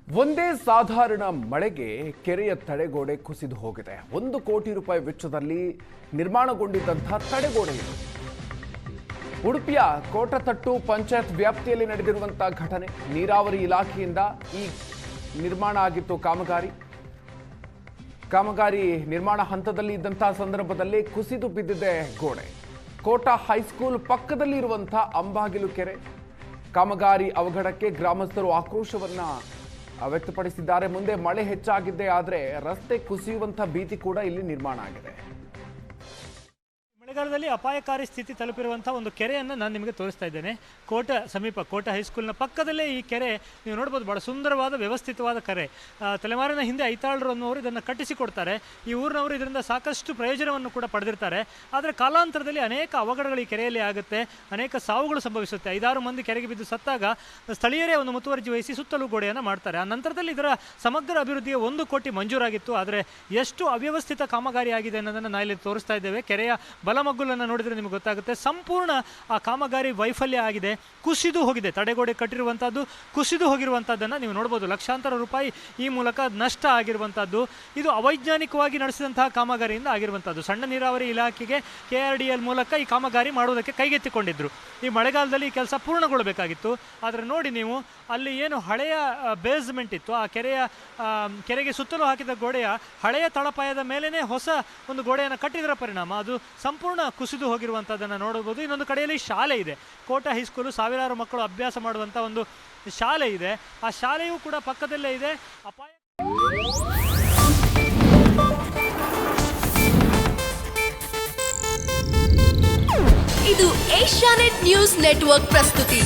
ಒಂದೇ ಸಾಧಾರಣ ಮಳೆಗೆ ಕೆರೆಯ ತಡೆಗೋಡೆ ಕುಸಿದು ಹೋಗಿದೆ. 1 ಕೋಟಿ ರೂಪಾಯಿ ವೆಚ್ಚದಲ್ಲಿ ನಿರ್ಮಾಣಗೊಂಡಿದ್ದಂತಹ ತಡೆಗೋಡೆ ಇದು. ಉಡುಪಿಯ ಕೋಟತಟ್ಟು ಪಂಚಾಯತ್ ವ್ಯಾಪ್ತಿಯಲ್ಲಿ ನಡೆದಿರುವಂತಹ ಘಟನೆ. ನೀರಾವರಿ ಇಲಾಖೆಯಿಂದ ಈ ನಿರ್ಮಾಣ ಆಗಿತ್ತು ಕಾಮಗಾರಿ ನಿರ್ಮಾಣ ಹಂತದಲ್ಲಿ ಇದ್ದಂತಹ ಸಂದರ್ಭದಲ್ಲಿ ಕುಸಿದು ಬಿದ್ದಿದೆ ಗೋಡೆ. ಕೋಟ ಹೈಸ್ಕೂಲ್ ಪಕ್ಕದಲ್ಲಿ ಇರುವಂತಹ ಅಂಬಾಗಿಲು ಕೆರೆ. ಕಾಮಗಾರಿ ಅವಘಡಕ್ಕೆ ಗ್ರಾಮಸ್ಥರು ಆಕ್ರೋಶವನ್ನ ವ್ಯಕ್ತಪಡಿಸಿದ್ದಾರೆ. ಮುಂದೆ ಮಳೆ ಹೆಚ್ಚಾಗಿದ್ದೇ ಆದರೆ ರಸ್ತೆ ಕುಸಿಯುವಂತಹ ಭೀತಿ ಕೂಡ ಇಲ್ಲಿ ನಿರ್ಮಾಣ ಆಗಿದೆ. ಮಳೆಗಾಲದಲ್ಲಿ ಅಪಾಯಕಾರಿ ಸ್ಥಿತಿ ತಲುಪಿರುವಂಥ ಒಂದು ಕೆರೆಯನ್ನು ನಾನು ನಿಮಗೆ ತೋರಿಸ್ತಾ ಇದ್ದೇನೆ. ಕೋಟ ಹೈಸ್ಕೂಲ್ನ ಪಕ್ಕದಲ್ಲೇ ಈ ಕೆರೆ ನೀವು ನೋಡ್ಬೋದು. ಭಾಳ ಸುಂದರವಾದ ವ್ಯವಸ್ಥಿತವಾದ ಕೆರೆ. ತಲೆಮಾರಿನ ಹಿಂದೆ ಐತಾಳರು ಅನ್ನೋರು ಇದನ್ನು ಕಟ್ಟಿಸಿಕೊಡ್ತಾರೆ. ಈ ಊರಿನವರು ಇದರಿಂದ ಸಾಕಷ್ಟು ಪ್ರಯೋಜನವನ್ನು ಕೂಡ ಪಡೆದಿರ್ತಾರೆ. ಆದರೆ ಕಾಲಾಂತರದಲ್ಲಿ ಅನೇಕ ಅವಘಡಗಳು ಈ ಕೆರೆಯಲ್ಲಿ ಆಗುತ್ತೆ, ಅನೇಕ ಸಾವುಗಳು ಸಂಭವಿಸುತ್ತೆ. 5-6 ಮಂದಿ ಕೆರೆಗೆ ಬಿದ್ದು ಸತ್ತಾಗ ಸ್ಥಳೀಯರೇ ಒಂದು ಮುತುವರ್ಜಿ ವಹಿಸಿ ಸುತ್ತಲೂ ಗೋಡೆಯನ್ನು ಮಾಡ್ತಾರೆ. ಆ ನಂತರದಲ್ಲಿ ಇದರ ಸಮಗ್ರ ಅಭಿವೃದ್ಧಿಗೆ 1 ಕೋಟಿ ಮಂಜೂರಾಗಿತ್ತು. ಆದರೆ ಎಷ್ಟು ಅವ್ಯವಸ್ಥಿತ ಕಾಮಗಾರಿ ಆಗಿದೆ ಅನ್ನೋದನ್ನು ನಾವಿಲ್ಲಿ ತೋರಿಸ್ತಾ ಇದ್ದೇವೆ. ಕೆರೆಯ ಬಲಮಗ್ಗುಲನ್ನು ನೋಡಿದರೆ ನಿಮಗೆ ಗೊತ್ತಾಗುತ್ತೆ. ಸಂಪೂರ್ಣ ಆ ಕಾಮಗಾರಿ ವೈಫಲ್ಯ ಆಗಿದೆ, ಕುಸಿದು ಹೋಗಿದೆ. ತಡೆಗೋಡೆ ಕಟ್ಟಿರುವಂಥದ್ದು ಕುಸಿದು ಹೋಗಿರುವಂಥದ್ದನ್ನು ನೀವು ನೋಡ್ಬೋದು. ಲಕ್ಷಾಂತರ ರೂಪಾಯಿ ಈ ಮೂಲಕ ನಷ್ಟ ಆಗಿರುವಂಥದ್ದು. ಇದು ಅವೈಜ್ಞಾನಿಕವಾಗಿ ನಡೆಸಿದಂತಹ ಕಾಮಗಾರಿಯಿಂದ ಆಗಿರುವಂಥದ್ದು. ಸಣ್ಣ ನೀರಾವರಿ ಇಲಾಖೆಗೆ KRDL ಮೂಲಕ ಈ ಕಾಮಗಾರಿ ಮಾಡುವುದಕ್ಕೆ ಕೈಗೆತ್ತಿಕೊಂಡಿದ್ರು. ಈ ಮಳೆಗಾಲದಲ್ಲಿ ಈ ಕೆಲಸ ಪೂರ್ಣಗೊಳ್ಳಬೇಕಾಗಿತ್ತು. ಆದರೆ ನೋಡಿ ನೀವು, ಅಲ್ಲಿ ಏನು ಹಳೆಯ ಬೇಸ್ಮೆಂಟ್ ಇತ್ತು, ಆ ಕೆರೆಗೆ ಸುತ್ತಲೂ ಹಾಕಿದ ಗೋಡೆಯ ಹಳೆಯ ತಳಪಾಯದ ಮೇಲೇ ಹೊಸ ಒಂದು ಗೋಡೆಯನ್ನು ಕಟ್ಟಿದರ ಪರಿಣಾಮ ಅದು ಸಂಪೂರ್ಣ ಕುಸಿದು ಹೋಗಿರುವಂಥದ್ದನ್ನು ನೋಡಬಹುದು. ಇನ್ನೊಂದು ಕಡೆಯಲ್ಲಿ ಶಾಲೆ ಇದೆ. ಕೋಟ ಹೈಸ್ಕೂಲು, ಸಾವಿರಾರು ಮಕ್ಕಳು ಅಭ್ಯಾಸ ಮಾಡುವಂಥ ಒಂದು ಶಾಲೆ ಇದೆ. ಆ ಶಾಲೆಯೂ ಕೂಡ ಪಕ್ಕದಲ್ಲೇ ಇದೆ. ಅಪಾಯ. ಇದು ಏಷ್ಯಾನೆಟ್ ನ್ಯೂಸ್ ನೆಟ್ವರ್ಕ್ ಪ್ರಸ್ತುತಿ.